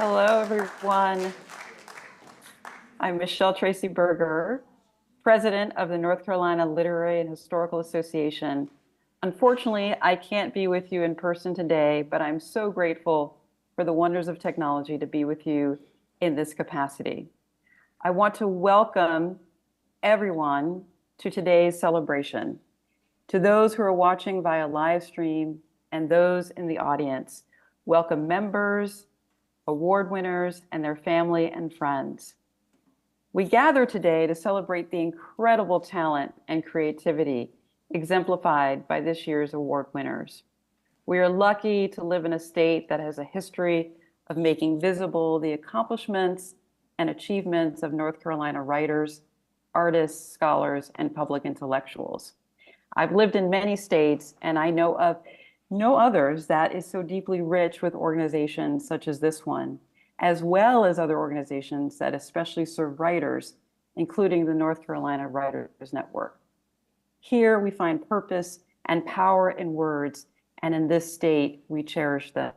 Hello, everyone. I'm Michelle Tracy Berger, President of the North Carolina Literary and Historical Association. Unfortunately, I can't be with you in person today, but I'm so grateful for the wonders of technology to be with you in this capacity. I want to welcome everyone to today's celebration. To those who are watching via live stream and those in the audience, welcome members, award winners, and their family and friends. We gather today to celebrate the incredible talent and creativity exemplified by this year's award winners. We are lucky to live in a state that has a history of making visible the accomplishments and achievements of North Carolina writers, artists, scholars, and public intellectuals. I've lived in many states, and I know of no others that is so deeply rich with organizations such as this one, as well as other organizations that especially serve writers, including the North Carolina Writers Network. Here we find purpose and power in words, and in this state, we cherish them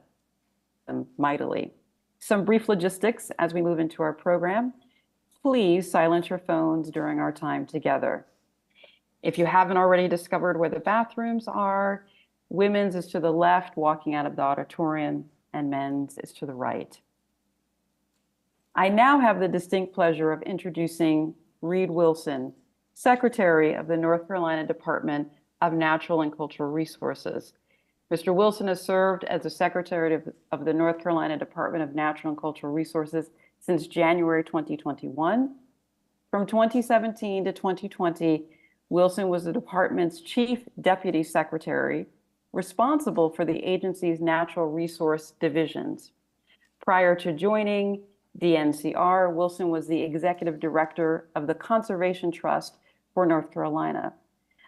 mightily. Some brief logistics as we move into our program. Please silence your phones during our time together. If you haven't already discovered where the bathrooms are, women's is to the left, walking out of the auditorium, and men's is to the right. I now have the distinct pleasure of introducing Reed Wilson, Secretary of the North Carolina Department of Natural and Cultural Resources. Mr. Wilson has served as the Secretary of the North Carolina Department of Natural and Cultural Resources since January 2021. From 2017 to 2020, Wilson was the department's Chief Deputy Secretary, responsible for the agency's natural resource divisions. Prior to joining DNCR, Wilson was the Executive Director of the Conservation Trust for North Carolina,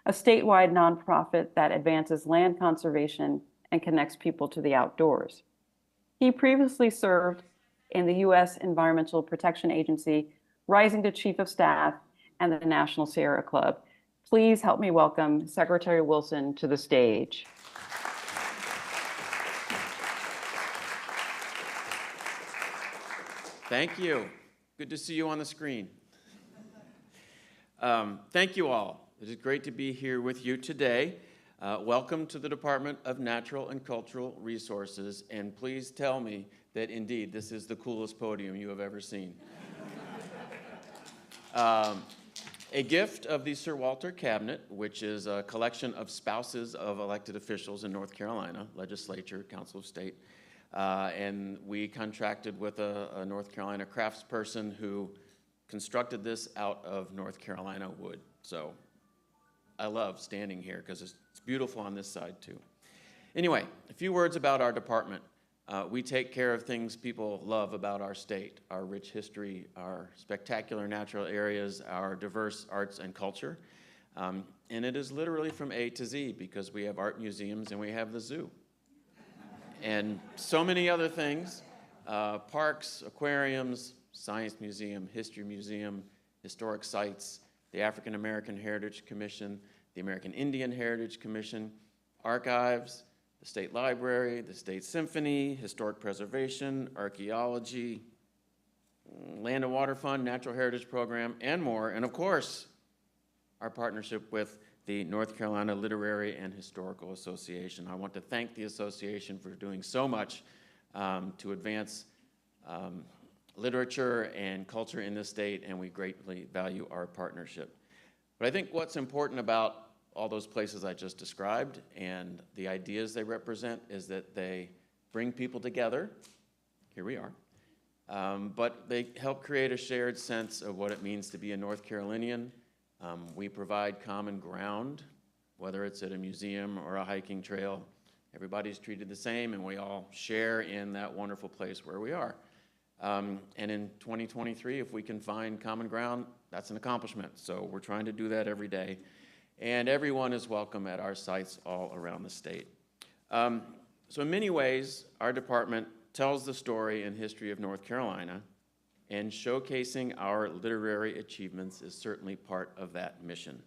a statewide nonprofit that advances land conservation and connects people to the outdoors. He previously served in the U.S. Environmental Protection Agency, rising to Chief of Staff, and the National Sierra Club. Please help me welcome Secretary Wilson to the stage. Thank you. Good to see you on the screen. Thank you all. It is great to be here with you today. Welcome to the Department of Natural and Cultural Resources, and please tell me that indeed this is the coolest podium you have ever seen. A gift of the Sir Walter Cabinet, which is a collection of spouses of elected officials in North Carolina, legislature, council of state. And we contracted with a North Carolina craftsperson who constructed this out of North Carolina wood. So I love standing here because it's beautiful on this side too. Anyway, a few words about our department. We take care of things people love about our state, our rich history, our spectacular natural areas, our diverse arts and culture. And it is literally from A to Z because we have art museums and we have the zoo. And so many other things, parks, aquariums, science museum, history museum, historic sites, the African American Heritage Commission, the American Indian Heritage Commission, archives, the State Library, the State Symphony, Historic Preservation, Archaeology, Land and Water Fund, Natural Heritage Program, and more. And of course, our partnership with the North Carolina Literary and Historical Association. I want to thank the association for doing so much to advance literature and culture in this state, and we greatly value our partnership. But I think what's important about all those places I just described and the ideas they represent is that they bring people together. Here we are. But they help create a shared sense of what it means to be a North Carolinian. We provide common ground, whether it's at a museum or a hiking trail. Everybody's treated the same, and we all share in that wonderful place where we are. And in 2023, if we can find common ground, that's an accomplishment. So we're trying to do that every day. And everyone is welcome at our sites all around the state. So in many ways, our department tells the story and history of North Carolina, and showcasing our literary achievements is certainly part of that mission.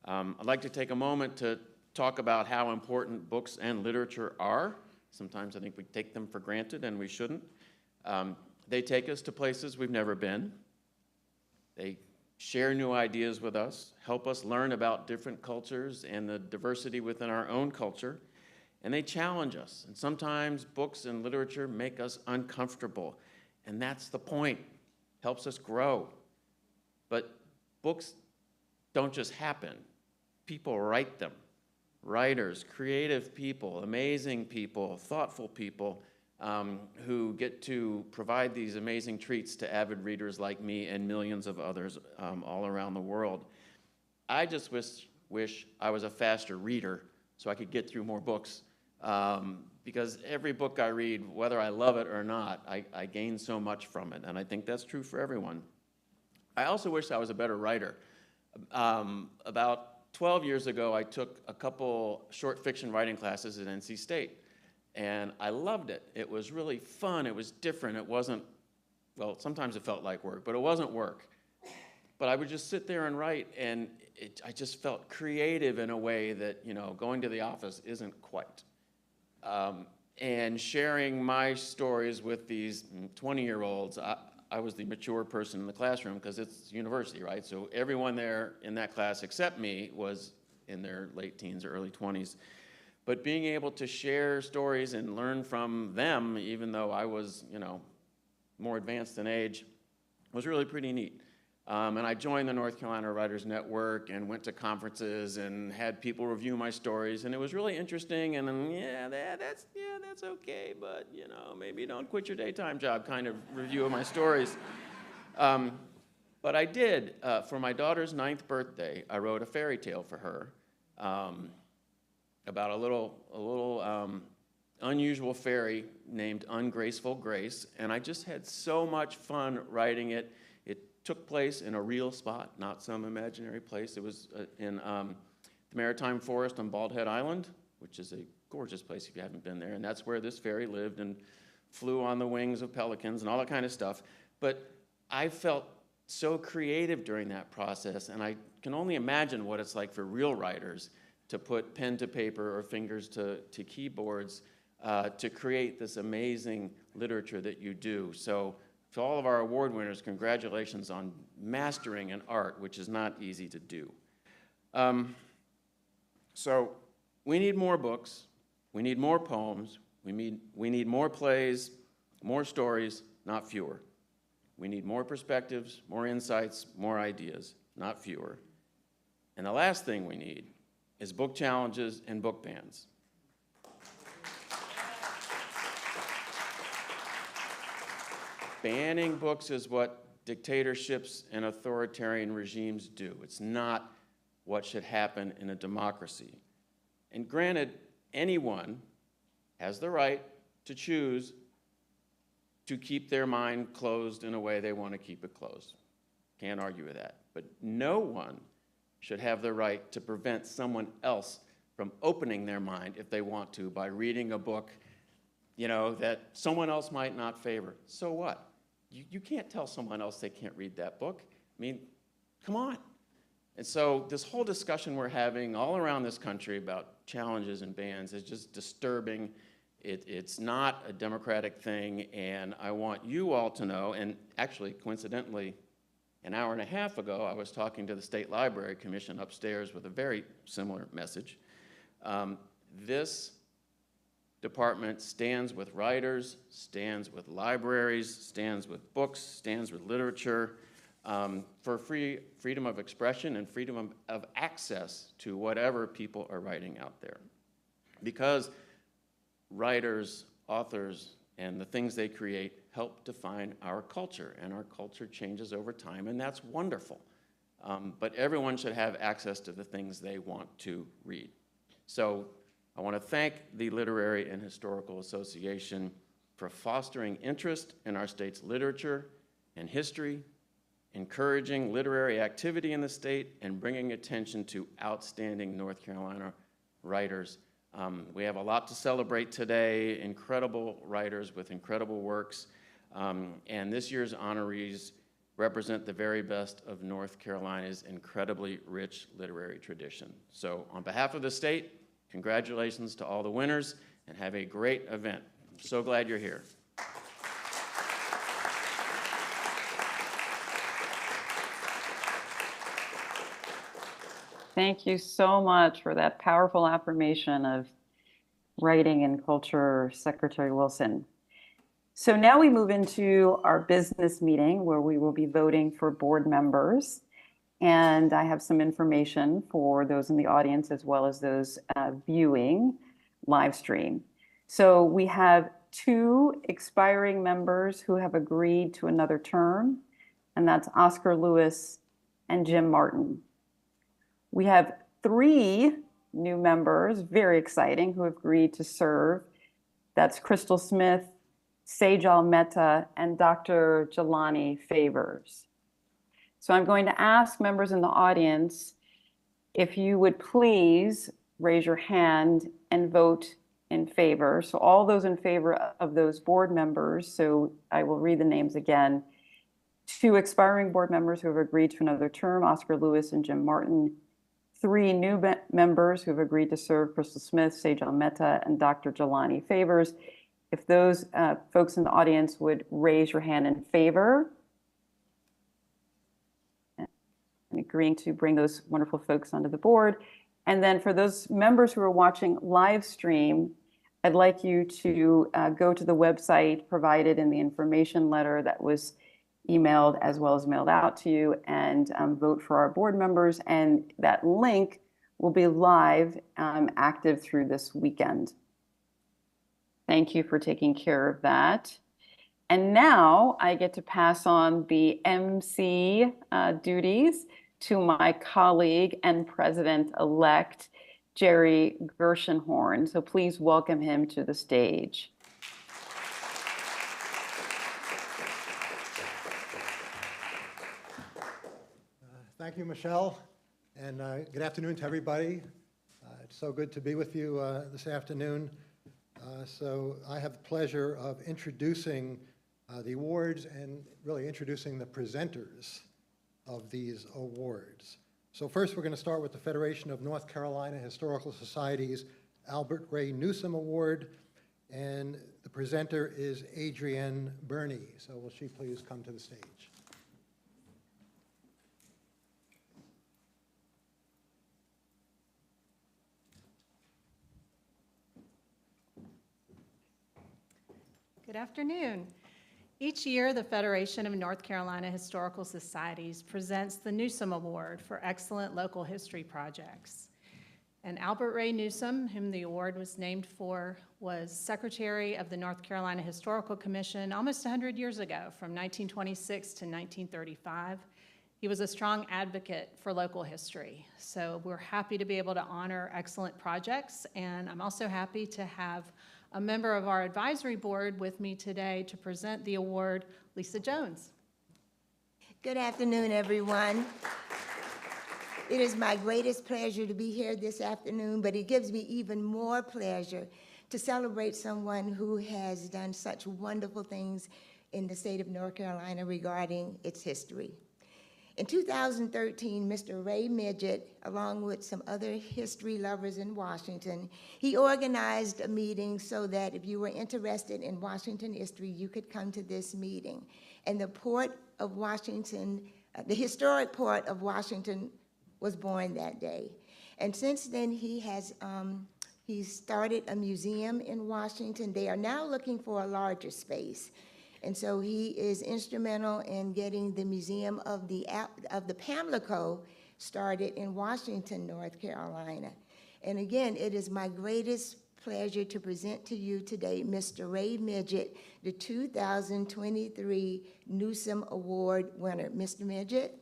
I'd like to take a moment to talk about how important books and literature are. Sometimes I think we take them for granted, and we shouldn't. They take us to places we've never been. They share new ideas with us, help us learn about different cultures and the diversity within our own culture, and they challenge us. And sometimes books and literature make us uncomfortable, and that's the point. Helps us grow. But books don't just happen. People write them. Writers, creative people, amazing people, thoughtful people who get to provide these amazing treats to avid readers like me and millions of others all around the world. I just wish I was a faster reader so I could get through more books, because every book I read, whether I love it or not, I gain so much from it, and I think that's true for everyone. I also wish I was a better writer. About 12 years ago, I took a couple short fiction writing classes at NC State, and I loved it. It was really fun. It was different. It wasn't, well, sometimes it felt like work, but it wasn't work. But I would just sit there and write, and I just felt creative in a way that, you know, going to the office isn't quite. And sharing my stories with these 20-year-olds, I was the mature person in the classroom because it's university, right? So everyone there in that class except me was in their late teens or early 20s. But being able to share stories and learn from them, even though I was, you know, more advanced in age, was really pretty neat. And I joined the North Carolina Writers Network and went to conferences and had people review my stories, and it was really interesting. And then, that's okay, but you know, maybe don't quit your daytime job kind of review of my stories. But I did. For my daughter's 9th birthday, I wrote a fairy tale for her about a little unusual fairy named Ungraceful Grace, and I just had so much fun writing it. Took place in a real spot, not some imaginary place. It was in the Maritime Forest on Bald Head Island, which is a gorgeous place if you haven't been there, and that's where this fairy lived and flew on the wings of pelicans and all that kind of stuff. But I felt so creative during that process, and I can only imagine what it's like for real writers to put pen to paper or fingers to keyboards to create this amazing literature that you do. So to all of our award winners, congratulations on mastering an art which is not easy to do. So we need more books, we need more poems, we need more plays, more stories, not fewer. We need more perspectives, more insights, more ideas, not fewer. And the last thing we need is book challenges and book bans. Banning books is what dictatorships and authoritarian regimes do. It's not what should happen in a democracy. And granted, anyone has the right to choose to keep their mind closed in a way they want to keep it closed. Can't argue with that. But no one should have the right to prevent someone else from opening their mind if they want to by reading a book, you know, that someone else might not favor. So what? You can't tell someone else they can't read that book. I mean, come on. And so this whole discussion we're having all around this country about challenges and bans is just disturbing. It's not a democratic thing, and I want you all to know, and actually, coincidentally, an hour and a half ago, I was talking to the State Library Commission upstairs with a very similar message. This department stands with writers, stands with libraries, stands with books, stands with literature for freedom of expression and freedom of access to whatever people are writing out there. Because writers, authors, and the things they create help define our culture, and our culture changes over time, and that's wonderful. But everyone should have access to the things they want to read. So I want to thank the Literary and Historical Association for fostering interest in our state's literature and history, encouraging literary activity in the state, and bringing attention to outstanding North Carolina writers. We have a lot to celebrate today, incredible writers with incredible works, and this year's honorees represent the very best of North Carolina's incredibly rich literary tradition. So on behalf of the state, congratulations to all the winners, and have a great event. I'm so glad you're here. Thank you so much for that powerful affirmation of Writing and Culture, Secretary Wilson. So now we move into our business meeting where we will be voting for board members. And I have some information for those in the audience as well as those viewing live stream. So we have 2 expiring members who have agreed to another term, and that's Oscar Lewis and Jim Martin. We have 3 new members, very exciting, who have agreed to serve. That's Crystal Smith, Sejal Mehta, and Dr. Jelani Favors. So I'm going to ask members in the audience if you would please raise your hand and vote in favor. So all those in favor of those board members, so I will read the names again. 2 expiring board members who have agreed to another term, Oscar Lewis and Jim Martin. 3 new members who have agreed to serve, Crystal Smith, Sejal Mehta, and Dr. Jelani Favors. If those folks in the audience would raise your hand in favor, and agreeing to bring those wonderful folks onto the board. And then for those members who are watching live stream, I'd like you to go to the website provided in the information letter that was emailed as well as mailed out to you and vote for our board members. And that link will be live, active through this weekend. Thank you for taking care of that. And now I get to pass on the MC duties to my colleague and president-elect, Jerry Gershenhorn. So please welcome him to the stage. Thank you, Michelle, and good afternoon to everybody. It's so good to be with you this afternoon. So I have the pleasure of introducing the awards and really introducing the presenters of these awards. So first, we're going to start with the Federation of North Carolina Historical Societies Albert Ray Newsome Award, and the presenter is Adrienne Burney. So will she please come to the stage? Good afternoon. Each year, the Federation of North Carolina Historical Societies presents the Newsome Award for excellent local history projects. And Albert Ray Newsome, whom the award was named for, was Secretary of the North Carolina Historical Commission almost 100 years ago, from 1926 to 1935. He was a strong advocate for local history. So we're happy to be able to honor excellent projects, and I'm also happy to have a member of our advisory board with me today to present the award, Lisa Jones. Good afternoon, everyone. It is my greatest pleasure to be here this afternoon, but it gives me even more pleasure to celebrate someone who has done such wonderful things in the state of North Carolina regarding its history. In 2013, Mr. Ray Midgett, along with some other history lovers in Washington, he organized a meeting so that if you were interested in Washington history, you could come to this meeting. And the Port of Washington, the historic Port of Washington was born that day. And since then, he started a museum in Washington. They are now looking for a larger space. And so he is instrumental in getting the Museum of the Pamlico started in Washington, North Carolina. And again, it is my greatest pleasure to present to you today Mr. Ray Midgett, the 2023 Newsome Award winner. Mr. Midgett.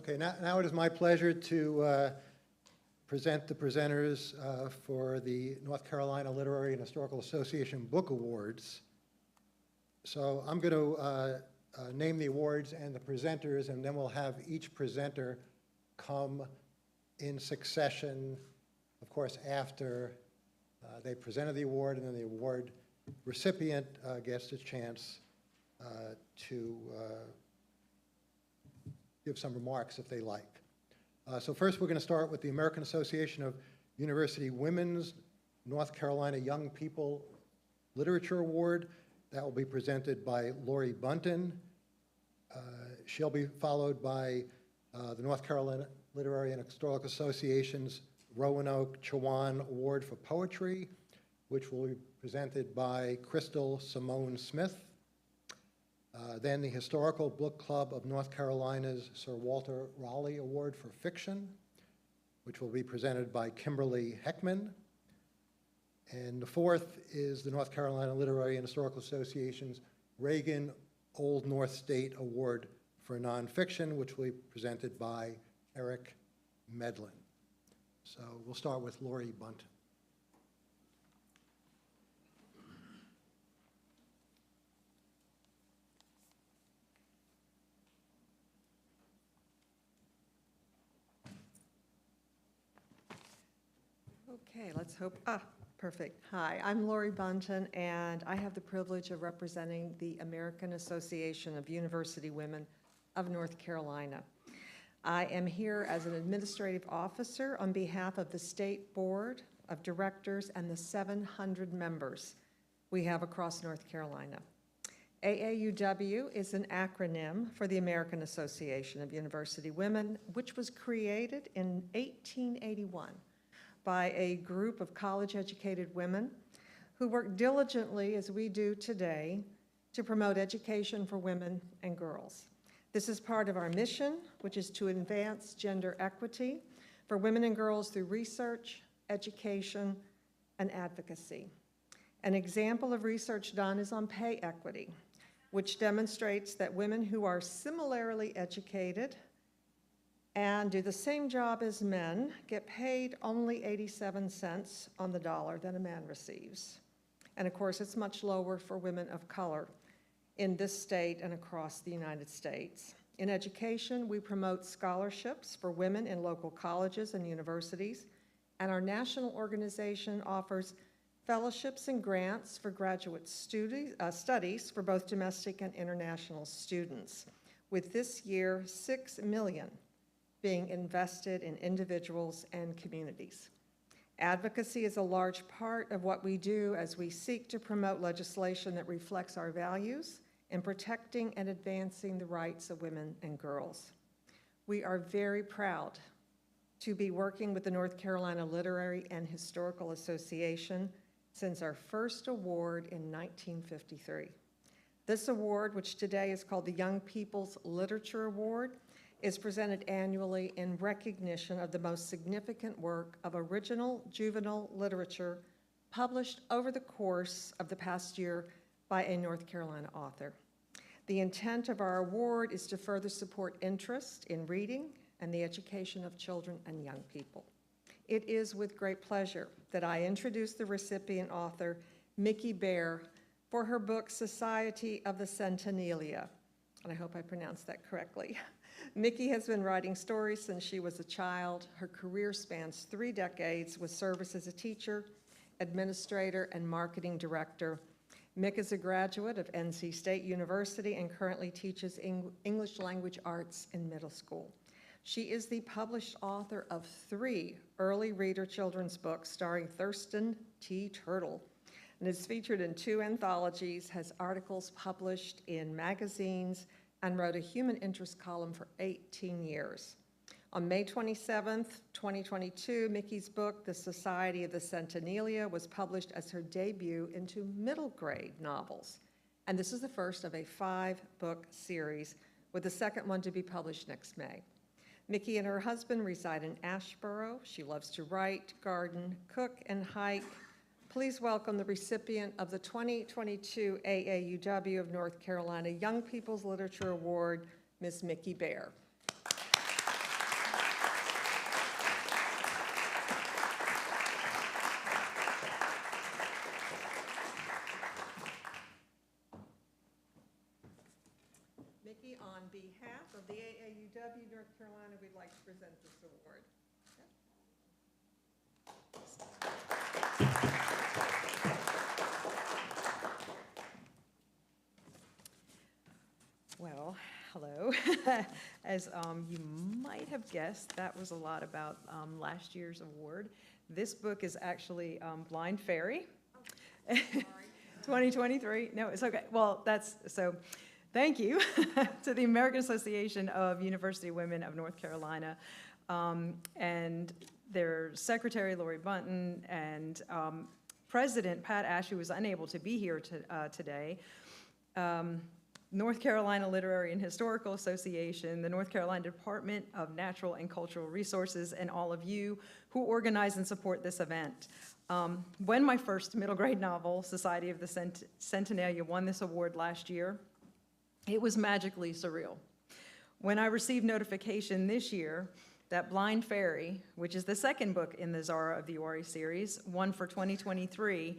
Okay, now it is my pleasure to present the presenters for the North Carolina Literary and Historical Association Book Awards. So I'm going to name the awards and the presenters, and then we'll have each presenter come in succession, of course, after they presented the award, and then the award recipient gets a chance to give some remarks if they like. So first we're going to start with the American Association of University Women's North Carolina Young People Literature Award. That will be presented by Lori Bunton. She'll be followed by the North Carolina Literary and Historical Association's Roanoke Chowan Award for Poetry, which will be presented by Crystal Simone Smith. Then the Historical Book Club of North Carolina's Sir Walter Raleigh Award for Fiction, which will be presented by Kimberly Heckman. And the fourth is the North Carolina Literary and Historical Association's Reagan Old North State Award for Nonfiction, which will be presented by Eric Medlin. So we'll start with Lori Bunton. Okay, let's hope, perfect. Hi, I'm Lori Bunton, and I have the privilege of representing the American Association of University Women of North Carolina. I am here as an administrative officer on behalf of the State Board of Directors and the 700 members we have across North Carolina. AAUW is an acronym for the American Association of University Women, which was created in 1881. By a group of college-educated women who work diligently, as we do today, to promote education for women and girls. This is part of our mission, which is to advance gender equity for women and girls through research, education, and advocacy. An example of research done is on pay equity, which demonstrates that women who are similarly educated and do the same job as men get paid only 87 cents on the dollar that a man receives. And of course, it's much lower for women of color in this state and across the United States. In education, we promote scholarships for women in local colleges and universities, and our national organization offers fellowships and grants for graduate studies for both domestic and international students, with this year $6 million being invested in individuals and communities. Advocacy is a large part of what we do as we seek to promote legislation that reflects our values in protecting and advancing the rights of women and girls. We are very proud to be working with the North Carolina Literary and Historical Association since our first award in 1953. This award, which today is called the Young People's Literature Award, is presented annually in recognition of the most significant work of original juvenile literature published over the course of the past year by a North Carolina author. The intent of our award is to further support interest in reading and the education of children and young people. It is with great pleasure that I introduce the recipient author, Mickey Bear, for her book, Society of the Centennialia, and I hope I pronounced that correctly. Mickey has been writing stories since she was a child. Her career spans 3 decades with service as a teacher, administrator, and marketing director. Mick is a graduate of NC State University and currently teaches English language arts in middle school. She is the published author of 3 early reader children's books starring Thurston T. Turtle, and is featured in 2 anthologies, has articles published in magazines, and wrote a human interest column for 18 years. On May 27th, 2022, Mickey's book, The Society of the Centennialia, was published as her debut into middle grade novels. And this is the first of a 5-book series, with the second one to be published next May. Mickey and her husband reside in Asheboro. She loves to write, garden, cook, and hike. Please welcome the recipient of the 2022 AAUW of North Carolina Young People's Literature Award, Ms. Mickey Bear. present this award. Well, hello. As you might have guessed, that was a lot about last year's award. This book is actually Blind Fairy. 2023. No, it's okay. Well, thank you to the American Association of University Women of North Carolina and their secretary, Lori Bunton, and President Pat Ashe, who was unable to be here today. North Carolina Literary and Historical Association, the North Carolina Department of Natural and Cultural Resources, and all of you who organize and support this event. When my first middle grade novel, Society of the Centennial, won this award last year, it was magically surreal. When I received notification this year that Blind Fairy, which is the second book in the Zara of the Ori series, won for 2023,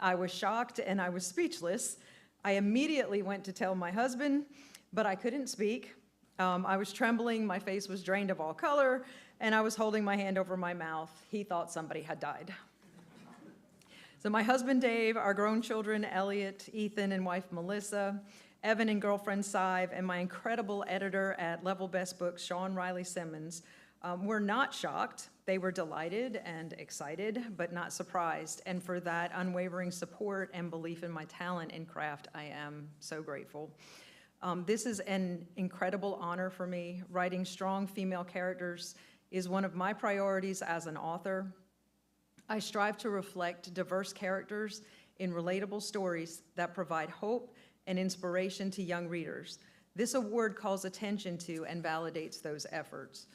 I was shocked and I was speechless. I immediately went to tell my husband, but I couldn't speak. I was trembling, my face was drained of all color, and I was holding my hand over my mouth. He thought somebody had died. So my husband, Dave, our grown children, Elliot, Ethan, and wife, Melissa, Evan and girlfriend, Sive, and my incredible editor at Level Best Books, Sean Riley Simmons, were not shocked. They were delighted and excited, but not surprised. And for that unwavering support and belief in my talent and craft, I am so grateful. This is an incredible honor for me. Writing strong female characters is one of my priorities as an author. I strive to reflect diverse characters in relatable stories that provide hope and inspiration to young readers. This award calls attention to and validates those efforts.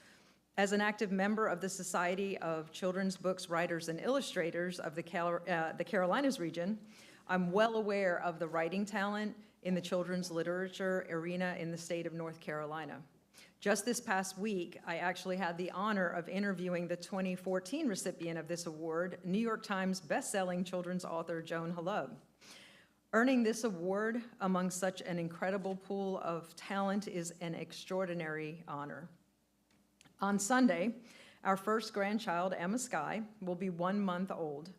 As an active member of the Society of Children's Books Writers and Illustrators of the Carolinas region, I'm well aware of the writing talent in the children's literature arena in the state of North Carolina. Just this past week, I actually had the honor of interviewing the 2014 recipient of this award, New York Times bestselling children's author Joan Halub. Earning this award among such an incredible pool of talent is an extraordinary honor. On Sunday, our first grandchild, Emma Skye, will be 1 month old.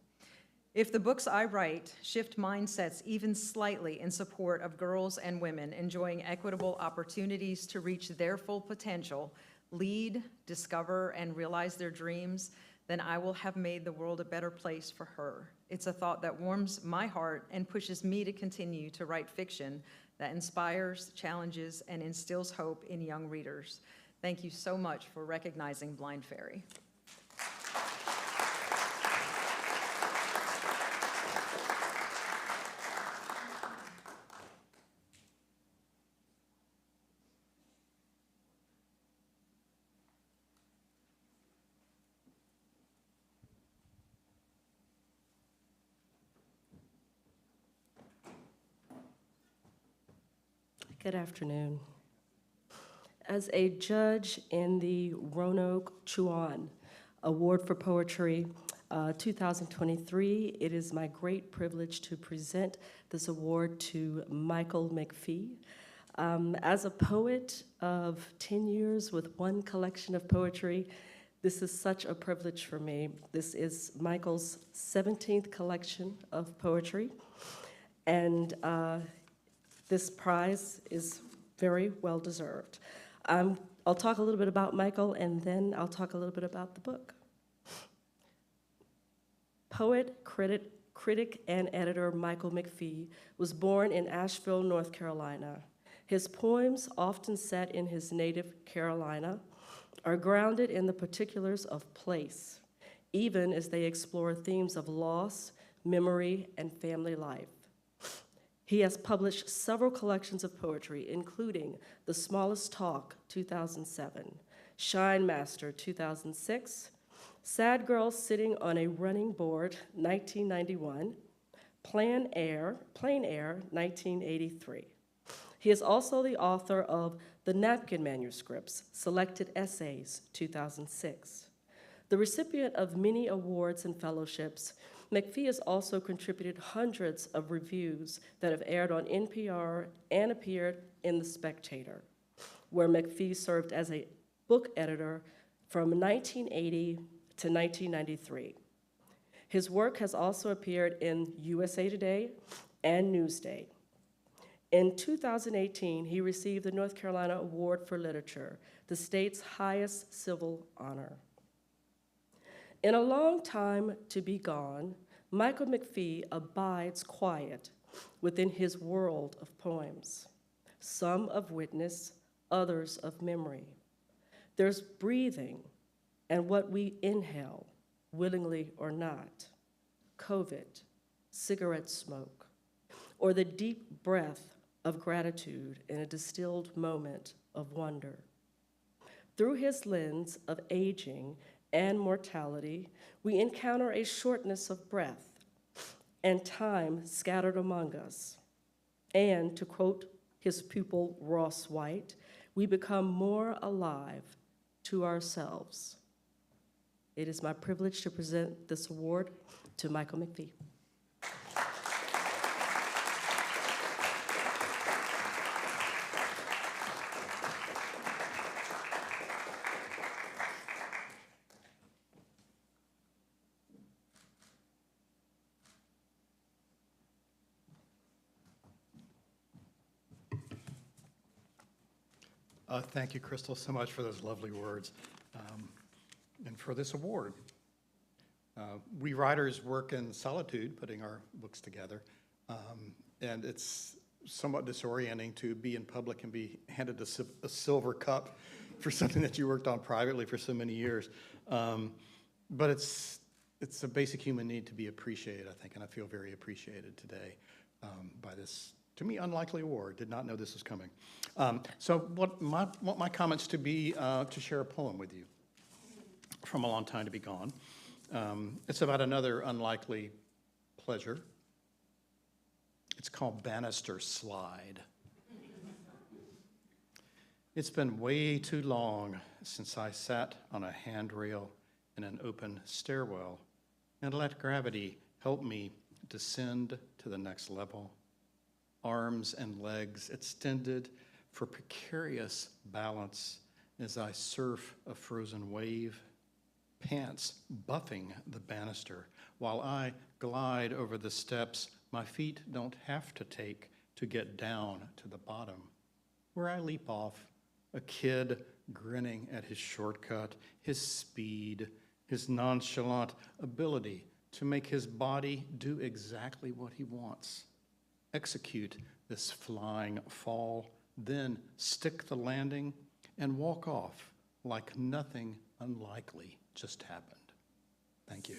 If the books I write shift mindsets even slightly in support of girls and women enjoying equitable opportunities to reach their full potential, lead, discover, and realize their dreams, then I will have made the world a better place for her. It's a thought that warms my heart and pushes me to continue to write fiction that inspires, challenges, and instills hope in young readers. Thank you so much for recognizing Blind Fairy. Good afternoon. As a judge in the Roanoke Chuan Award for Poetry 2023, it is my great privilege to present this award to Michael McPhee. As a poet of 10 years with one collection of poetry, this is such a privilege for me. This is Michael's 17th collection of poetry, and this prize is very well deserved. I'll talk a little bit about Michael, and then I'll talk a little bit about the book. Poet, critic, and editor Michael McPhee was born in Asheville, North Carolina. His poems, often set in his native Carolina, are grounded in the particulars of place, even as they explore themes of loss, memory, and family life. He has published several collections of poetry, including The Smallest Talk, 2007, Shine Master, 2006, Sad Girl Sitting on a Running Board, 1991, Plain Air, 1983. He is also the author of The Napkin Manuscripts, Selected Essays, 2006. The recipient of many awards and fellowships, McPhee has also contributed hundreds of reviews that have aired on NPR and appeared in The Spectator, where McPhee served as a book editor from 1980 to 1993. His work has also appeared in USA Today and Newsday. In 2018, he received the North Carolina Award for Literature, the state's highest civil honor. In A Long Time to Be Gone, Michael McPhee abides quiet within his world of poems, some of witness, others of memory. There's breathing and what we inhale, willingly or not, COVID, cigarette smoke, or the deep breath of gratitude in a distilled moment of wonder. Through his lens of aging and mortality, we encounter a shortness of breath and time scattered among us. And to quote his pupil Ross White, we become more alive to ourselves. It is my privilege to present this award to Michael McPhee. Thank you, Crystal, so much for those lovely words and for this award. We writers work in solitude, putting our books together, and it's somewhat disorienting to be in public and be handed a silver cup for something that you worked on privately for so many years. But it's a basic human need to be appreciated, I think, and I feel very appreciated today by this, to me, unlikely award. Did not know this was coming. So what my comments to be to share a poem with you from A Long Time to Be Gone. It's about another unlikely pleasure. It's called Banister Slide. It's been way too long since I sat on a handrail in an open stairwell and let gravity help me descend to the next level. Arms and legs extended for precarious balance as I surf a frozen wave, pants buffing the banister while I glide over the steps my feet don't have to take to get down to the bottom, where I leap off, a kid grinning at his shortcut, his speed, his nonchalant ability to make his body do exactly what he wants. Execute this flying fall, then stick the landing and walk off like nothing unlikely just happened. Thank you.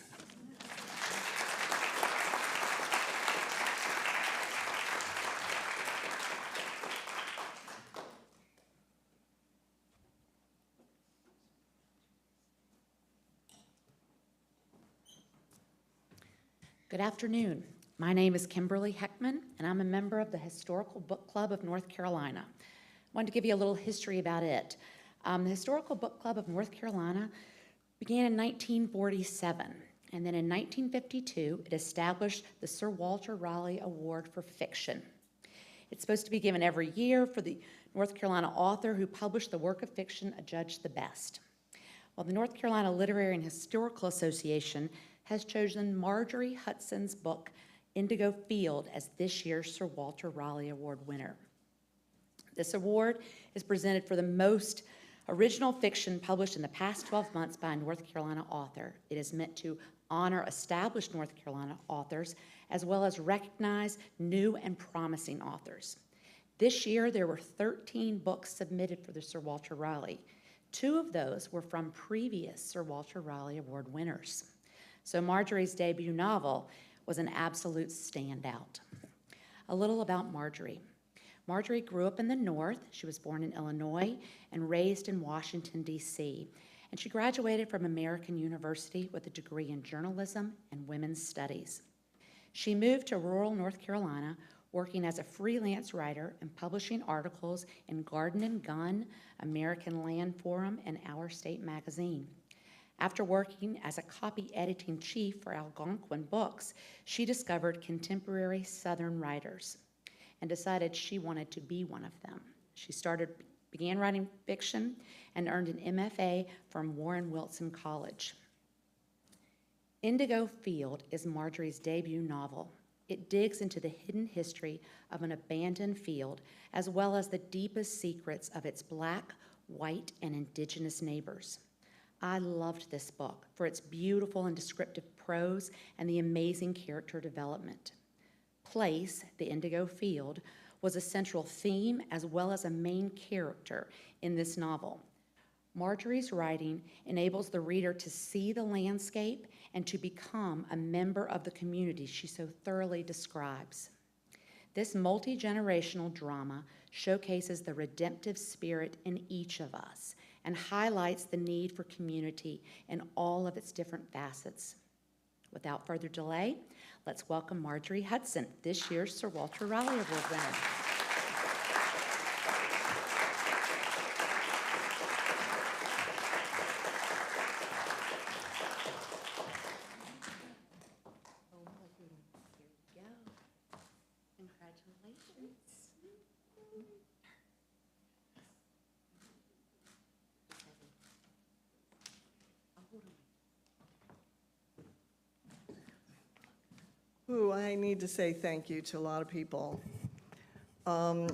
Good afternoon. My name is Kimberly Heckman, and I'm a member of the Historical Book Club of North Carolina. I wanted to give you a little history about it. The Historical Book Club of North Carolina began in 1947, and then in 1952, it established the Sir Walter Raleigh Award for Fiction. It's supposed to be given every year for the North Carolina author who published the work of fiction adjudged the best. Well, the North Carolina Literary and Historical Association has chosen Marjorie Hudson's book, Indigo Field, as this year's Sir Walter Raleigh Award winner. This award is presented for the most original fiction published in the past 12 months by a North Carolina author. It is meant to honor established North Carolina authors as well as recognize new and promising authors. This year, there were 13 books submitted for the Sir Walter Raleigh. 2 of those were from previous Sir Walter Raleigh Award winners. So Marjorie's debut novel was an absolute standout. A little about Marjorie. Marjorie grew up in the North. She was born in Illinois and raised in Washington, D.C. And she graduated from American University with a degree in journalism and women's studies. She moved to rural North Carolina, working as a freelance writer and publishing articles in Garden and Gun, American Land Forum, and Our State magazine. After working as a copy editing chief for Algonquin Books, she discovered contemporary Southern writers and decided she wanted to be one of them. She started began writing fiction, and earned an MFA from Warren Wilson College. Indigo Field is Marjorie's debut novel. It digs into the hidden history of an abandoned field, as well as the deepest secrets of its Black, white, and indigenous neighbors. I loved this book for its beautiful and descriptive prose and the amazing character development. Place, the indigo field, was a central theme as well as a main character in this novel. Marjorie's writing enables the reader to see the landscape and to become a member of the community she so thoroughly describes. This multi-generational drama showcases the redemptive spirit in each of us and highlights the need for community in all of its different facets. Without further delay, let's welcome Marjorie Hudson, this year's Sir Walter Raleigh Award winner. Ooh, I need to say thank you to a lot of people. Whew.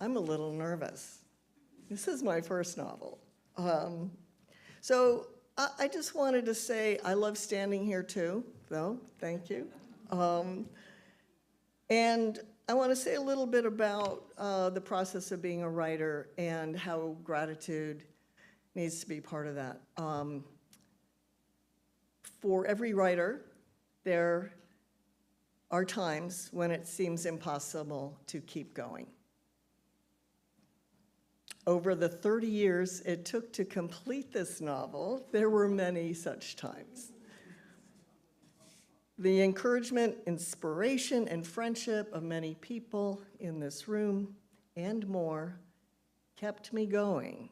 I'm a little nervous. This is my first novel. So I just wanted to say I love standing here too, though. Thank you. And I want to say a little bit about the process of being a writer and how gratitude needs to be part of that. For every writer, there are times when it seems impossible to keep going. Over the 30 years it took to complete this novel, there were many such times. The encouragement, inspiration, and friendship of many people in this room and more kept me going.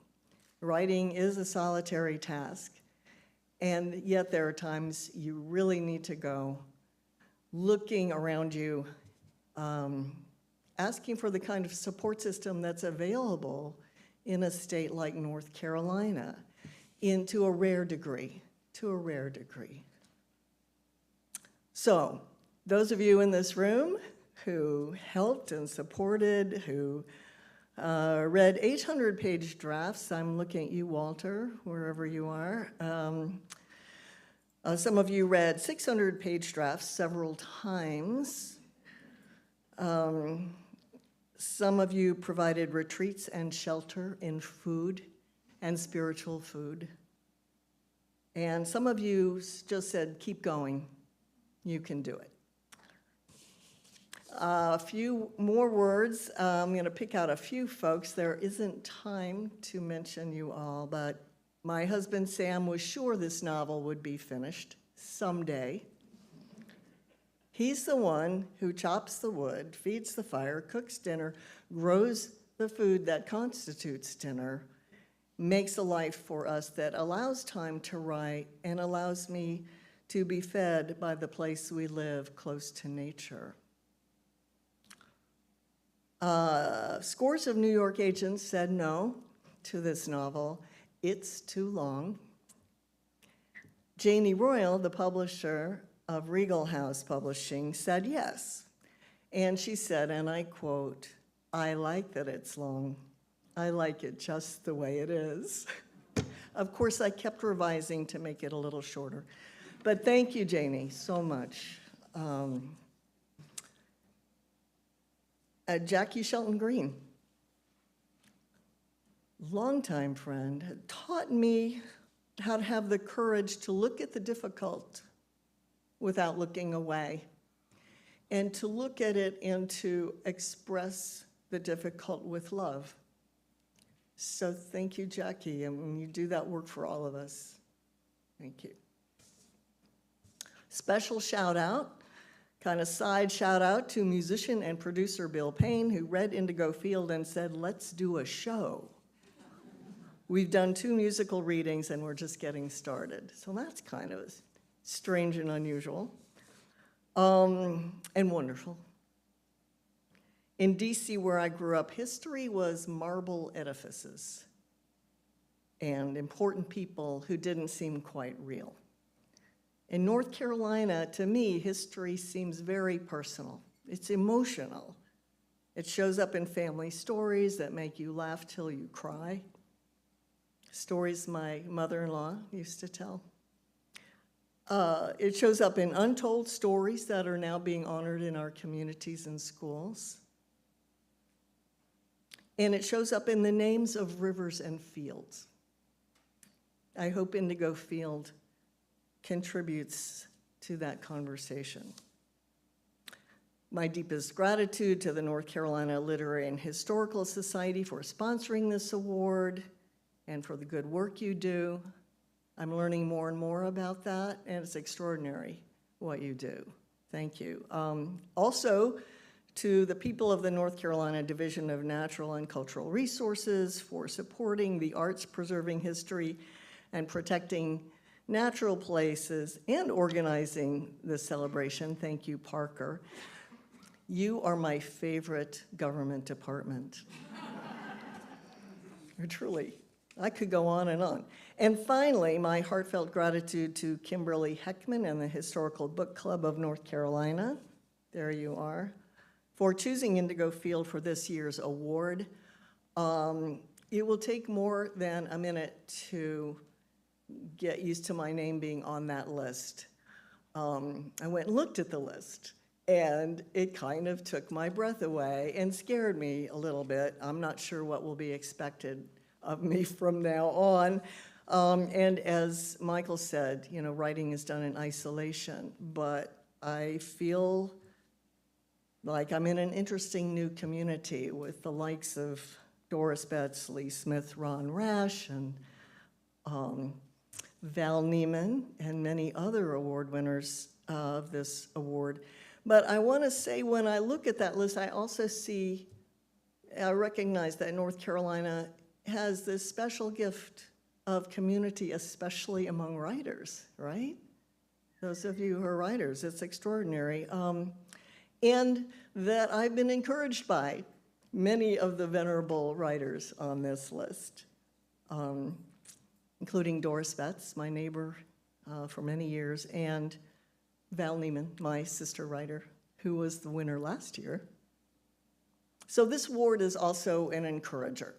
Writing is a solitary task, and yet there are times you really need to go looking around you, asking for the kind of support system that's available in a state like North Carolina, to a rare degree. So, those of you in this room who helped and supported, who read 800-page drafts, I'm looking at you, Walter, wherever you are. Some of you read 600-page drafts several times. Some of you provided retreats and shelter in food and spiritual food. And some of you just said, keep going, you can do it. A few more words. I'm going to pick out a few folks. There isn't time to mention you all, but my husband Sam was sure this novel would be finished someday. He's the one who chops the wood, feeds the fire, cooks dinner, grows the food that constitutes dinner, makes a life for us that allows time to write and allows me to be fed by the place we live close to nature. Scores of New York agents said no to this novel. It's too long. Janie Royal, the publisher of Regal House Publishing, said yes. And she said, and I quote, "I like that it's long. I like it just the way it is." Of course, I kept revising to make it a little shorter. But thank you, Janie, so much. Jackie Shelton Green, longtime friend, had taught me how to have the courage to look at the difficult without looking away, and to look at it and to express the difficult with love. So thank you, Jackie, and you do that work for all of us. Thank you. Special shout out, kind of side shout out to musician and producer Bill Payne, who read Indigo Field and said, let's do a show. We've done 2 musical readings and we're just getting started. So that's kind of strange and unusual, and wonderful. In DC, where I grew up, history was marble edifices and important people who didn't seem quite real. In North Carolina, to me, history seems very personal. It's emotional. It shows up in family stories that make you laugh till you cry, stories my mother-in-law used to tell. It shows up in untold stories that are now being honored in our communities and schools. And it shows up in the names of rivers and fields. I hope Indigo Field contributes to that conversation. My deepest gratitude to the North Carolina Literary and Historical Society for sponsoring this award and for the good work you do. I'm learning more and more about that, and it's extraordinary what you do. Thank you. Also, to the people of the North Carolina Division of Natural and Cultural Resources for supporting the arts, preserving history, and protecting natural places and organizing the celebration. Thank you, Parker. You are my favorite government department. Truly, I could go on and on. And finally, my heartfelt gratitude to Kimberly Heckman and the Historical Book Club of North Carolina, there you are, for choosing Indigo Field for this year's award. It will take more than a minute to get used to my name being on that list. I went and looked at the list, and it kind of took my breath away and scared me a little bit. I'm not sure what will be expected of me from now on. And as Michael said, you know, writing is done in isolation, but I feel like I'm in an interesting new community with the likes of Doris Betts, Lee Smith, Ron Rash, and Val Neiman, and many other award winners of this award. But I want to say, when I look at that list, I also see, I recognize that North Carolina has this special gift of community, especially among writers, right? Those of you who are writers, it's extraordinary. And that I've been encouraged by many of the venerable writers on this list, including Doris Betts, my neighbor for many years, and Val Neiman, my sister writer, who was the winner last year. So this award is also an encourager.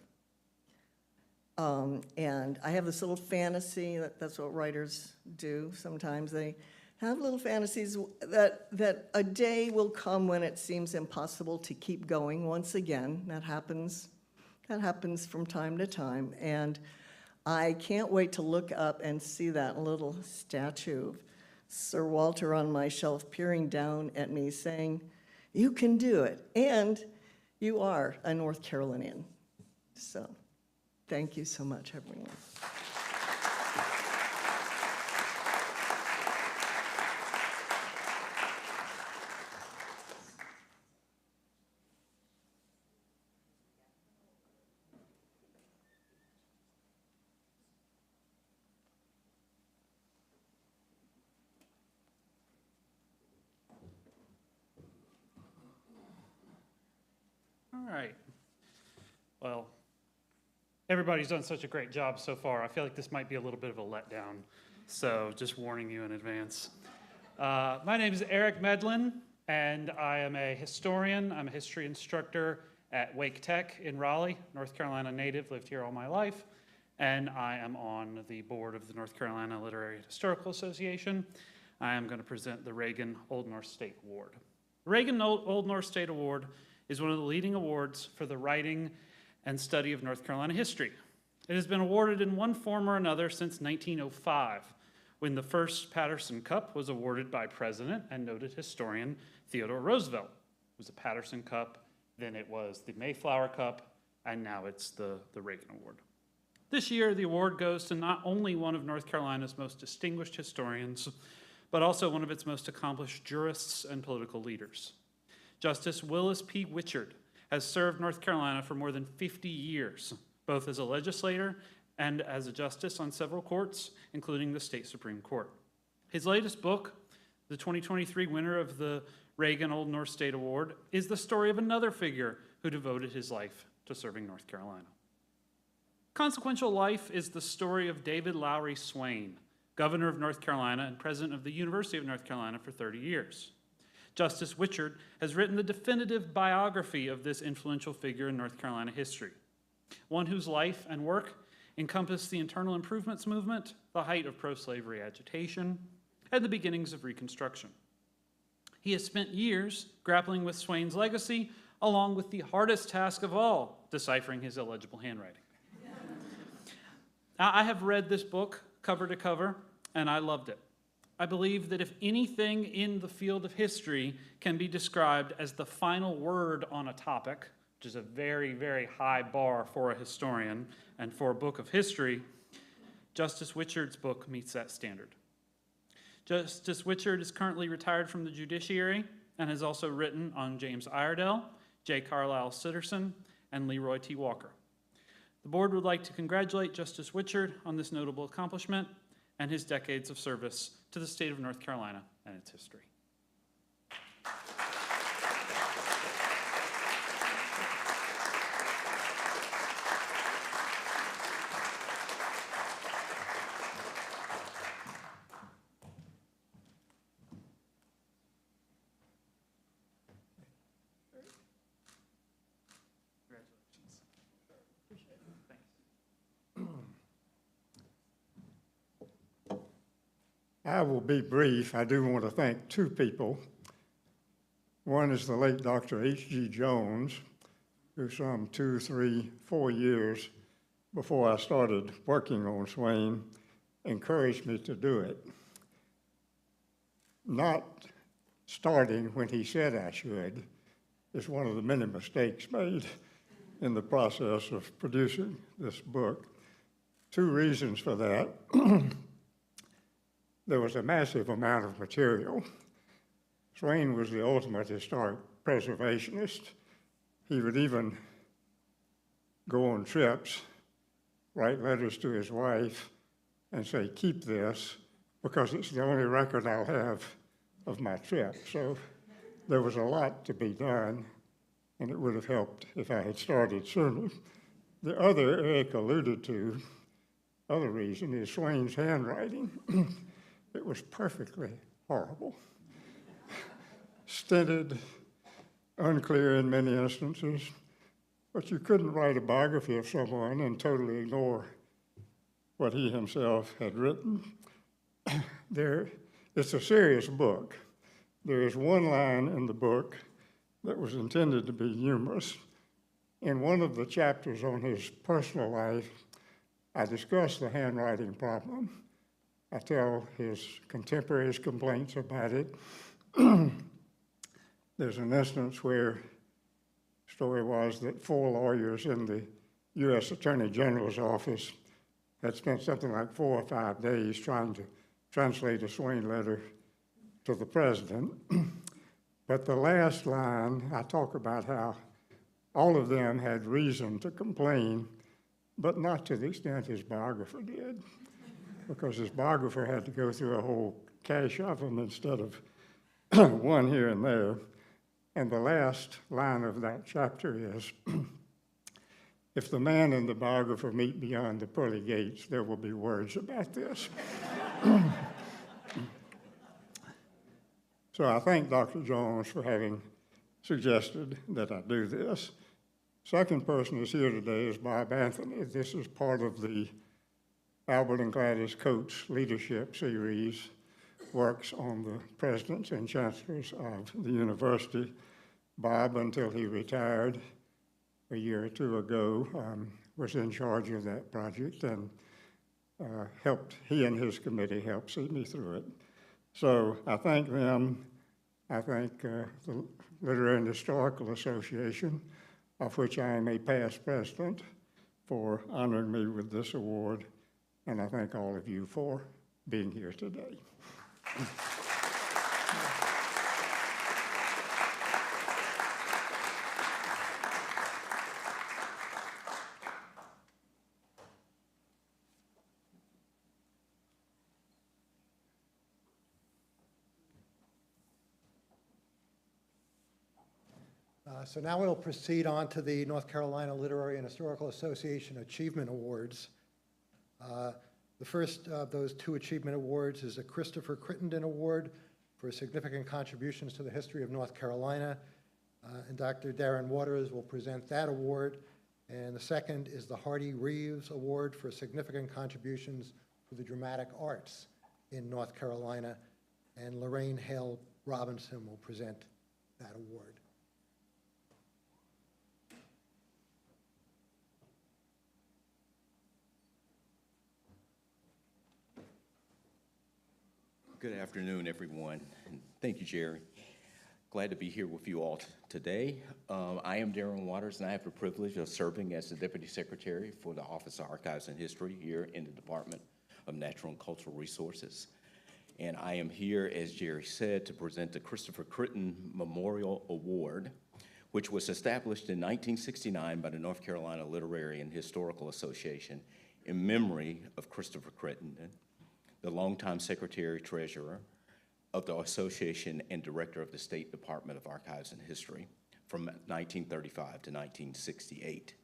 And I have this little fantasy, that's what writers do sometimes. They have little fantasies that a day will come when it seems impossible to keep going once again. That happens from time to time. And I can't wait to look up and see that little statue of Sir Walter on my shelf peering down at me saying, "You can do it." And you are a North Carolinian. So thank you so much, everyone. All right. Well, everybody's done such a great job so far. I feel like this might be a little bit of a letdown, so just warning you in advance. My name is Eric Medlin, and I am a historian. I'm a history instructor at Wake Tech in Raleigh, North Carolina native, lived here all my life, and I am on the board of the North Carolina Literary and Historical Association. I am going to present the Reagan Old North State Award. The Reagan Old North State Award is one of the leading awards for the writing and study of North Carolina history. It has been awarded in one form or another since 1905, when the first Patterson Cup was awarded by President and noted historian Theodore Roosevelt. It was a Patterson Cup, then it was the Mayflower Cup, and now it's the Reagan Award. This year, the award goes to not only one of North Carolina's most distinguished historians, but also one of its most accomplished jurists and political leaders. Justice Willis P. Witchard has served North Carolina for more than 50 years, both as a legislator and as a justice on several courts, including the state Supreme Court. His latest book, the 2023 winner of the Reagan Old North State Award is the story of another figure who devoted his life to serving North Carolina. Consequential Life is the story of David Lowry Swain, governor of North Carolina and president of the University of North Carolina for 30 years. Justice Wichard has written the definitive biography of this influential figure in North Carolina history, one whose life and work encompassed the internal improvements movement, the height of pro-slavery agitation, and the beginnings of Reconstruction. He has spent years grappling with Swain's legacy, along with the hardest task of all, deciphering his illegible handwriting. Now, I have read this book cover to cover, and I loved it. I believe that if anything in the field of history can be described as the final word on a topic, which is a very, very high bar for a historian and for a book of history, Justice Wichard's book meets that standard. Justice Wichard is currently retired from the judiciary and has also written on James Iredell, J. Carlisle Sitterson, and Leroy T. Walker. The board would like to congratulate Justice Wichard on this notable accomplishment and his decades of service to the state of North Carolina and its history. I will be brief. I do want to thank two people. One is the late Dr. H.G. Jones, who some 2, 3, 4 years before I started working on Swain encouraged me to do it. Not starting when he said I should is one of the many mistakes made in the process of producing this book. 2 reasons for that. There was a massive amount of material. Swain was the ultimate historic preservationist. He would even go on trips, write letters to his wife, and say, keep this, because it's the only record I'll have of my trip. So there was a lot to be done, and it would have helped if I had started sooner. The other Eric alluded to, other reason, is Swain's handwriting. It was perfectly horrible. Stinted, unclear in many instances, but you couldn't write a biography of someone and totally ignore what he himself had written. It's a serious book. There is one line in the book that was intended to be humorous. In one of the chapters on his personal life, I discuss the handwriting problem. I tell his contemporaries' complaints about it. There's an instance where the story was that 4 lawyers in the U.S. Attorney General's office had spent something like 4 or 5 days trying to translate a Swain letter to the president. But the last line, I talk about how all of them had reason to complain, but not to the extent his biographer did, because his biographer had to go through a whole cache of them instead of one here and there. And the last line of that chapter is, if the man and the biographer meet beyond the pearly gates, there will be words about this. So I thank Dr. Jones for having suggested that I do this. Second person who's here today is Bob Anthony. This is part of the Albert and Gladys Coates Leadership Series, works on the presidents and chancellors of the university. Bob, until he retired a year or 2 ago, was in charge of that project and he and his committee helped see me through it. So I thank them. I thank the Literary and Historical Association, of which I am a past president, for honoring me with this award. And I thank all of you for being here today. So now we'll proceed on to the North Carolina Literary and Historical Association Achievement Awards. The first of those two achievement awards is a Christopher Crittenden Award for significant contributions to the history of North Carolina. And Dr. Darren Waters will present that award. And the second is the Hardy Reeves Award for significant contributions to the dramatic arts in North Carolina. And Lorraine Hale Robinson will present that award. Good afternoon, everyone, and thank you, Jerry. Glad to be here with you all today. I am Darren Waters, and I have the privilege of serving as the Deputy Secretary for the Office of Archives and History here in the Department of Natural and Cultural Resources. And I am here, as Jerry said, to present the Christopher Crittenden Memorial Award, which was established in 1969 by the North Carolina Literary and Historical Association in memory of Christopher Crittenden, the longtime Secretary-Treasurer of the Association and Director of the State Department of Archives and History from 1935 to 1968.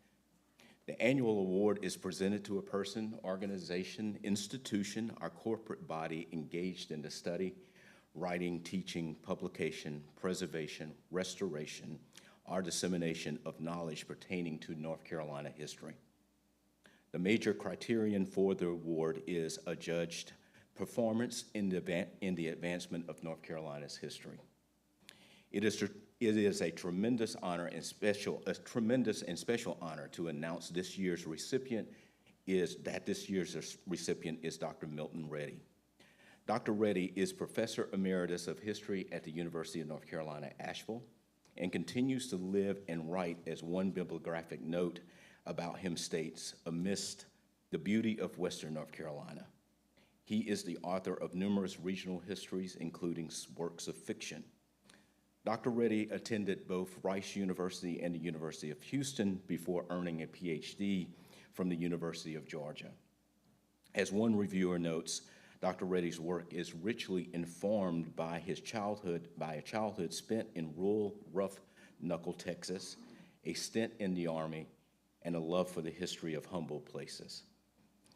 The annual award is presented to a person, organization, institution, or corporate body engaged in the study, writing, teaching, publication, preservation, restoration, or dissemination of knowledge pertaining to North Carolina history. The major criterion for the award is adjudged performance in the advancement of North Carolina's history. It is a tremendous honor and special honor to announce this year's recipient is Dr. Milton Reddy. Dr. Reddy is Professor Emeritus of History at the University of North Carolina, Asheville, and continues to live and write, as one bibliographic note about him states, amidst the beauty of Western North Carolina. He is the author of numerous regional histories, including works of fiction. Dr. Reddy attended both Rice University and the University of Houston before earning a PhD from the University of Georgia. As one reviewer notes, Dr. Reddy's work is richly informed by a childhood spent in rural, rough-knuckle Texas, a stint in the Army, and a love for the history of humble places.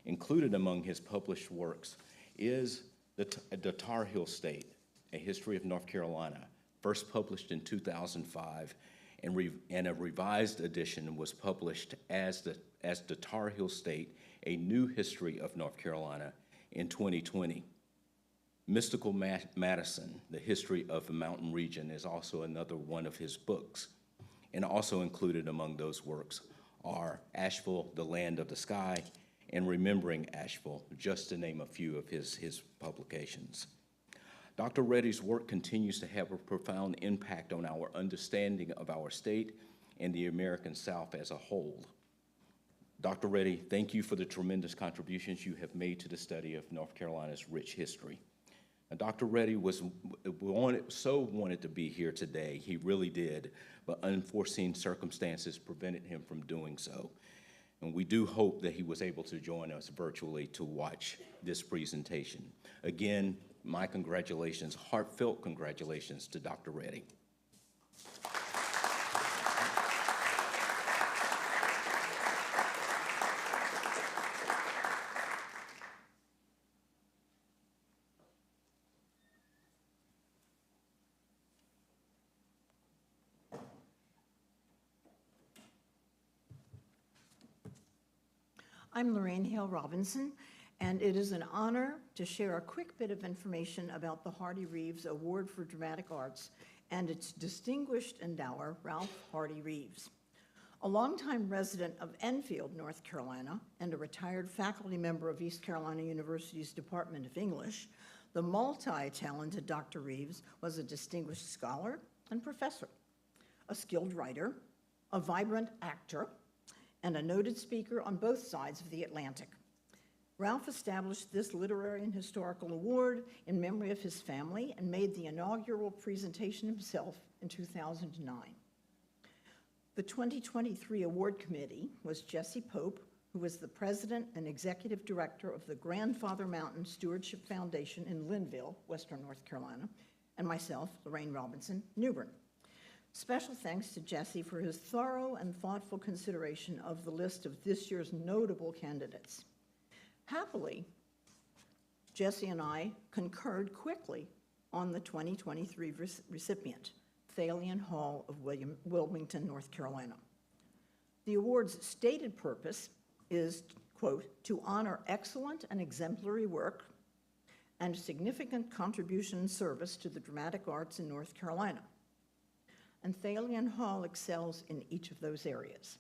Included among his published works is the Tar Heel State, A History of North Carolina, first published in 2005, and a revised edition was published as the Tar Heel State, A New History of North Carolina in 2020. Mystical Madison, The History of the Mountain Region, is also another one of his books. And also included among those works are Asheville, The Land of the Sky, and Remembering Asheville, just to name a few of his publications. Dr. Reddy's work continues to have a profound impact on our understanding of our state and the American South as a whole. Dr. Reddy, thank you for the tremendous contributions you have made to the study of North Carolina's rich history. Now, Dr. Reddy wanted to be here today, he really did, but unforeseen circumstances prevented him from doing so. And we do hope that he was able to join us virtually to watch this presentation. Again, my congratulations, heartfelt congratulations to Dr. Reddy. I'm Lorraine Hale Robinson, and it is an honor to share a quick bit of information about the Hardy Reeves Award for Dramatic Arts and its distinguished endower, Ralph Hardy Reeves. A longtime resident of Enfield, North Carolina, and a retired faculty member of East Carolina University's Department of English, the multi-talented Dr. Reeves was a distinguished scholar and professor, a skilled writer, a vibrant actor, and a noted speaker on both sides of the Atlantic. Ralph established this literary and historical award in memory of his family and made the inaugural presentation himself in 2009. The 2023 award committee was Jesse Pope, who was the president and executive director of the Grandfather Mountain Stewardship Foundation in Linville, Western North Carolina, and myself, Lorraine Robinson, New Bern. Special thanks to Jesse for his thorough and thoughtful consideration of the list of this year's notable candidates. Happily, Jesse and I concurred quickly on the 2023 recipient, Thalian Hall of Wilmington, North Carolina. The award's stated purpose is, quote, to honor excellent and exemplary work and significant contribution and service to the dramatic arts in North Carolina. And Thalian Hall excels in each of those areas.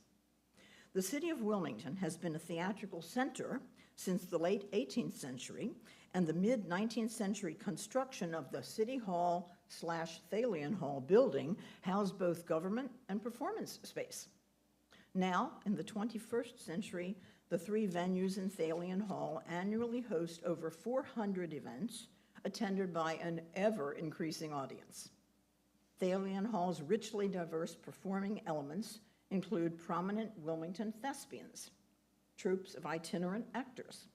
The city of Wilmington has been a theatrical center since the late 18th century, and the mid-19th century construction of the City Hall/Thalian Hall building housed both government and performance space. Now, in the 21st century, the three venues in Thalian Hall annually host over 400 events attended by an ever-increasing audience. Thalian Hall's richly diverse performing elements include prominent Wilmington thespians, troupes of itinerant actors,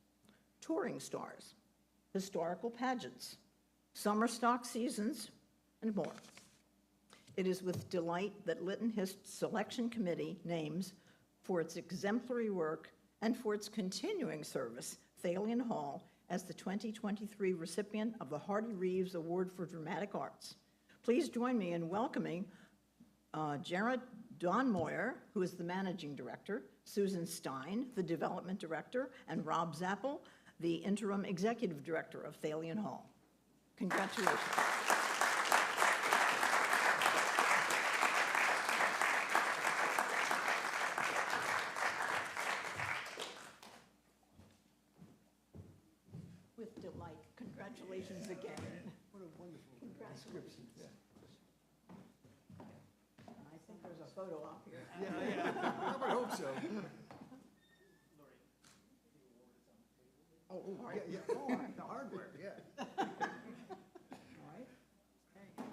touring stars, historical pageants, summer stock seasons, and more. It is with delight that Lytton Hist's selection committee names, for its exemplary work and for its continuing service, Thalian Hall as the 2023 recipient of the Hardy Reeves Award for Dramatic Arts. Please join me in welcoming Jared Don Moyer, who is the managing director, Susan Stein, the development director, and Rob Zappel, the interim executive director of Thalian Hall. Congratulations. With delight, congratulations again. What a wonderful description. I think there's a photo op here. I would hope so. Oh, all right. Yeah, oh, the hardware, yeah. All right. There you go.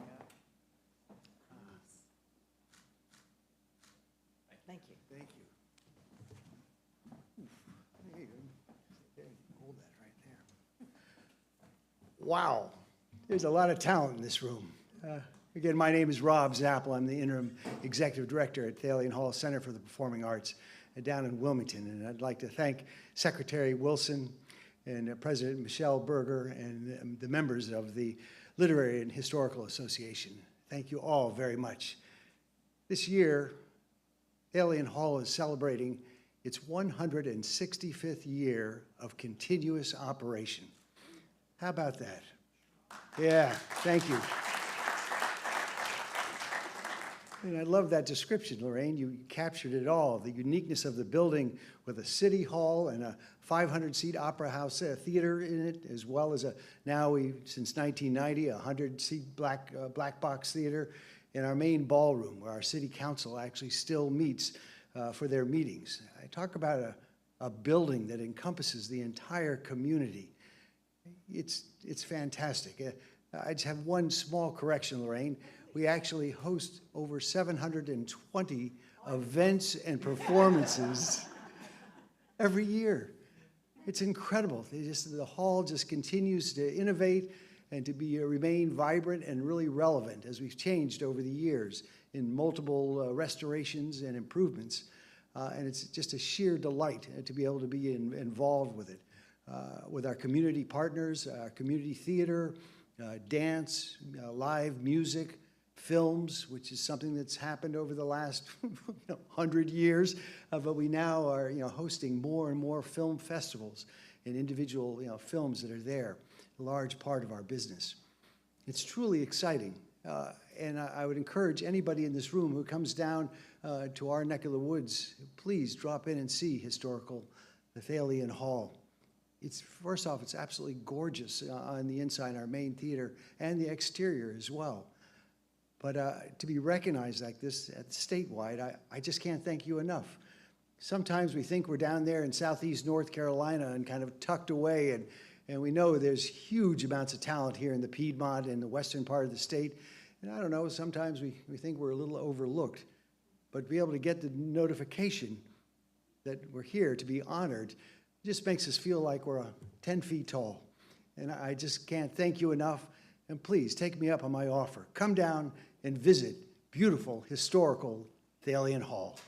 Thank you. Thank you. There you go. Okay, hold that right there. Wow, there's a lot of talent in this room. Again, my name is Rob Zappel. I'm the interim executive director at Thalian Hall Center for the Performing Arts down in Wilmington. And I'd like to thank Secretary Wilson and President Michelle Berger and the members of the Literary and Historical Association. Thank you all very much. This year, Thalian Hall is celebrating its 165th year of continuous operation. How about that? Yeah, thank you. And I love that description, Lorraine. You captured it all, the uniqueness of the building with a city hall and a 500-seat opera house theater in it, as well as since 1990, a 100-seat black box theater in our main ballroom where our city council actually still meets for their meetings. I talk about a building that encompasses the entire community. It's fantastic. I just have one small correction, Lorraine. We actually host over 720 events and performances every year. It's incredible. The hall just continues to innovate and to remain vibrant and really relevant as we've changed over the years in multiple restorations and improvements. And it's just a sheer delight to be able to be involved with it, with our community partners, our community theater, dance, live music, films, which is something that's happened over the last 100 years, but we now are hosting more and more film festivals and individual films that are there, a large part of our business. It's truly exciting, and I would encourage anybody in this room who comes down to our neck of the woods, please drop in and see the Thalian Hall. First off, it's absolutely gorgeous on the inside, our main theater, and the exterior as well. But to be recognized like this statewide, I just can't thank you enough. Sometimes we think we're down there in southeast North Carolina and kind of tucked away, and we know there's huge amounts of talent here in the Piedmont and the western part of the state. And I don't know, sometimes we think we're a little overlooked. But to be able to get the notification that we're here to be honored just makes us feel like we're 10 feet tall. And I just can't thank you enough. And please take me up on my offer. Come down and visit beautiful, historical Thalian Hall.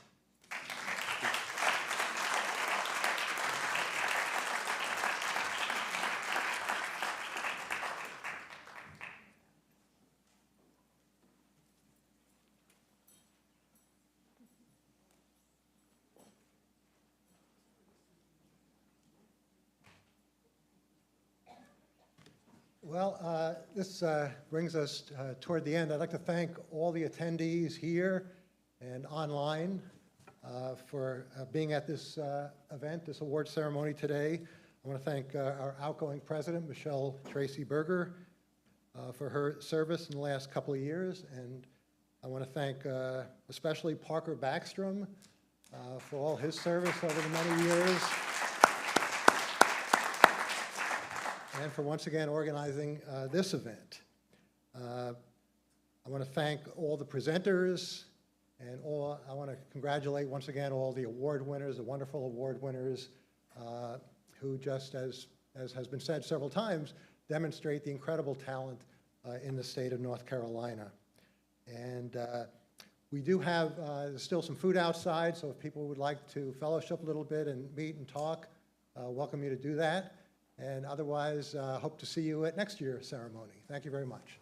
Well, this brings us toward the end. I'd like to thank all the attendees here and online for being at this event, this award ceremony today. I want to thank our outgoing president, Michelle Tracy Berger, for her service in the last couple of years. And I want to thank especially Parker Backstrom for all his service over the many years. And for once again organizing this event. I want to thank all the presenters and I want to congratulate once again all the award winners, the wonderful award winners who, just as has been said several times, demonstrate the incredible talent in the state of North Carolina. And we do have there's still some food outside, so if people would like to fellowship a little bit and meet and talk, welcome you to do that. And otherwise, hope to see you at next year's ceremony. Thank you very much.